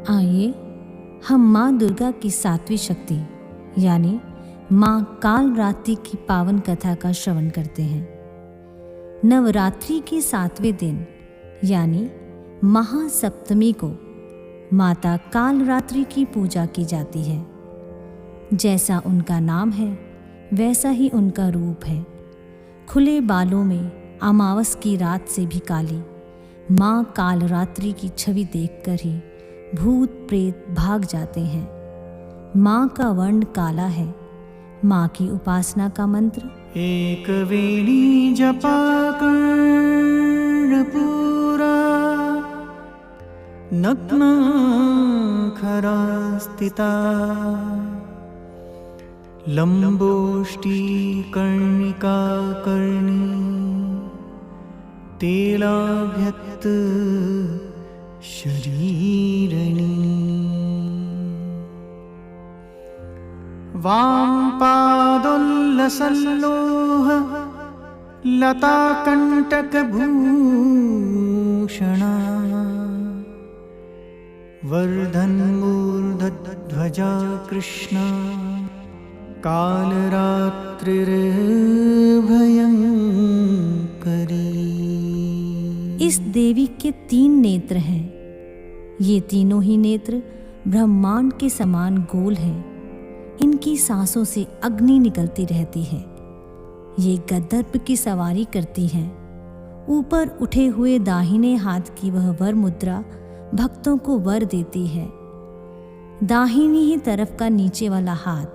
आइए हम माँ दुर्गा की सातवीं शक्ति यानी माँ कालरात्रि की पावन कथा का श्रवण करते हैं। नवरात्रि के 7वें दिन यानी महासप्तमी को माता कालरात्रि की पूजा की जाती है। जैसा उनका नाम है वैसा ही उनका रूप है। खुले बालों में अमावस की रात से भी काली माँ कालरात्रि की छवि देखकर ही भूत प्रेत भाग जाते हैं। माँ का वर्ण काला है। माँ की उपासना का मंत्र एक वेणी जपा कर्णपूरा नग्न खरा स्थिता लंबोष्टी कर्णिका कर्णी तेलाभ्यक्त शरीरणी वामपादोल्लसल्लोह लताकण्टकभूषणा वर्धन्मूर्धध्वजा कृष्णा कालरात्रिर्भयंकरी। इस देवी के 3 नेत्र हैं। ये तीनों ही नेत्र ब्रह्मांड के समान गोल हैं। इनकी सांसों से अग्नि निकलती रहती है। ये गदर्प की सवारी करती हैं। ऊपर उठे हुए दाहिने हाथ की वह वर मुद्रा भक्तों को वर देती है। दाहिनी ही तरफ का नीचे वाला हाथ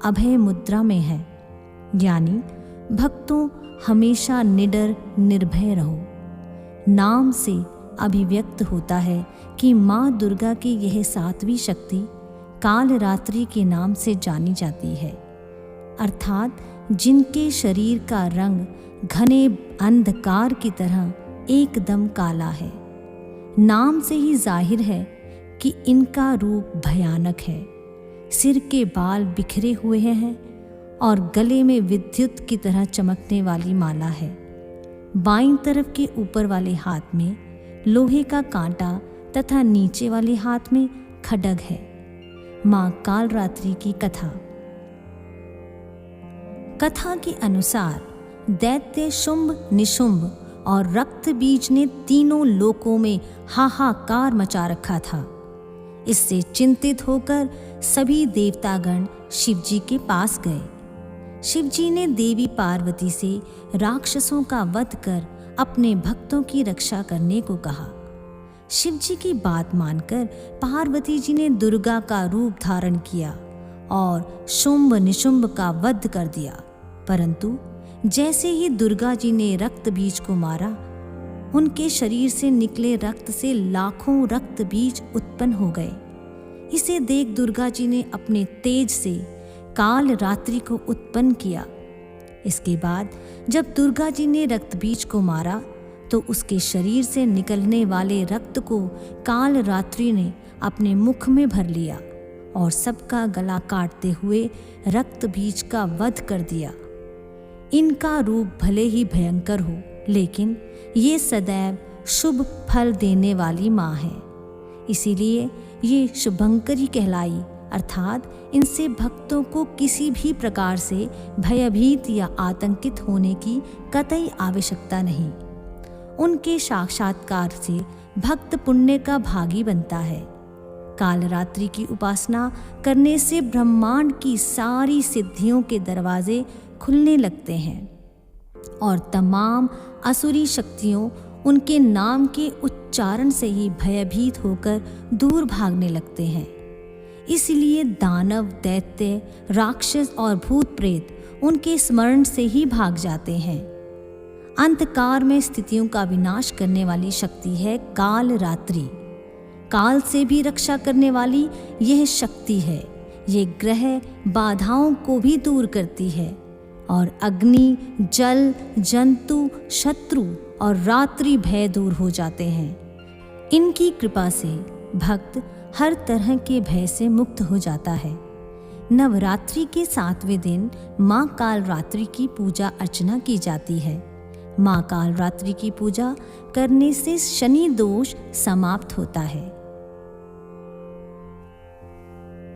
अभय मुद्रा में है, यानी भक्तों हमेशा निडर निर्भय रहो। नाम से अभिव्यक्त होता है कि माँ दुर्गा की यह 7वीं शक्ति कालरात्रि के नाम से जानी जाती है, अर्थात जिनके शरीर का रंग घने अंधकार की तरह एकदम काला है। नाम से ही जाहिर है कि इनका रूप भयानक है। सिर के बाल बिखरे हुए हैं और गले में विद्युत की तरह चमकने वाली माला है। बाईं तरफ के ऊपर वाले हाथ में लोहे का कांटा तथा नीचे वाले हाथ में खड्ग है। माँ कालरात्रि की कथा के अनुसार दैत्य शुंभ निशुंभ और रक्त बीज ने तीनों लोकों में हाहाकार मचा रखा था। इससे चिंतित होकर सभी देवतागण शिवजी के पास गए। शिवजी ने देवी पार्वती से राक्षसों का वध कर अपने भक्तों की रक्षा करने को कहा। शिवजी की बात मानकर पार्वती जी ने दुर्गा का रूप धारण किया और शुंभ निशुंभ का वध कर दिया। परंतु जैसे ही दुर्गा जी ने रक्त बीज को मारा, उनके शरीर से निकले रक्त से लाखों रक्त बीज उत्पन्न हो गए। इसे देख दुर्गा जी ने अपने तेज से कालरात्रि को उत्पन्न किया। इसके बाद जब दुर्गा जी ने रक्त बीज को मारा तो उसके शरीर से निकलने वाले रक्त को कालरात्रि ने अपने मुख में भर लिया और सबका गला काटते हुए रक्त बीज का वध कर दिया। इनका रूप भले ही भयंकर हो, लेकिन ये सदैव शुभ फल देने वाली माँ है। इसीलिए ये शुभंकरी कहलाई, अर्थात इनसे भक्तों को किसी भी प्रकार से भयभीत या आतंकित होने की कतई आवश्यकता नहीं। उनके साक्षात्कार से भक्त पुण्य का भागी बनता है। कालरात्रि की उपासना करने से ब्रह्मांड की सारी सिद्धियों के दरवाजे खुलने लगते हैं और तमाम असुरी शक्तियों उनके नाम के उच्चारण से ही भयभीत होकर दूर भागने लगते हैं। इसलिए दानव, दैत्य, राक्षस और भूत प्रेत उनके स्मरण से ही भाग जाते हैं। अंधकार में स्थितियों का विनाश करने वाली शक्ति है कालरात्रि। काल से भी रक्षा करने वाली यह शक्ति है। ये ग्रह बाधाओं को भी दूर करती है और अग्नि, जल, जंतु, शत्रु और रात्रि भय दूर हो जाते हैं। इनकी कृपा से भक्त हर तरह के भय से मुक्त हो जाता है। नवरात्रि के 7वें दिन माँ कालरात्रि की पूजा अर्चना की जाती है। माँ कालरात्रि की पूजा करने से शनि दोष समाप्त होता है।